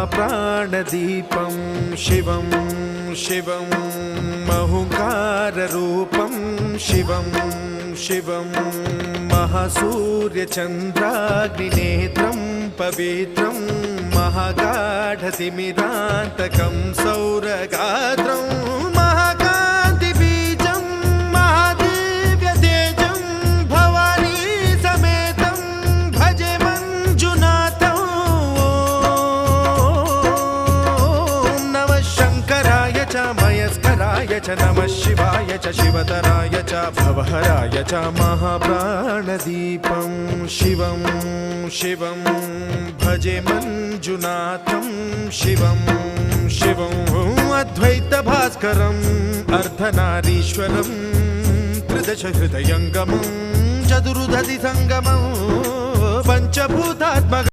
महाप्राणदीपं शिवं शिवं महुकाररूपं शिवं शिवं महासूर्यचन्द्राग्निनेत्रं पवित्रं महागाढतिमिरान्तकं सौरगात्रं महाकान्तिबीजं महादिव्यतेजं भवानी समेतं भजे मञ्जुनाथं। ॐ नमः शङ्कराय च मयस्कराय च नमः शिवाय च शिवतराय च भवहराय च महाप्राणदीपं शिवं शिवं भजे मञ्जुनाथं शिवं शिवं अद्वैतभास्करम् अर्धनारीश्वरं त्रिदशहृदयङ्गमं चतुर्दधिसङ्गमं पञ्चभूतात्मकम्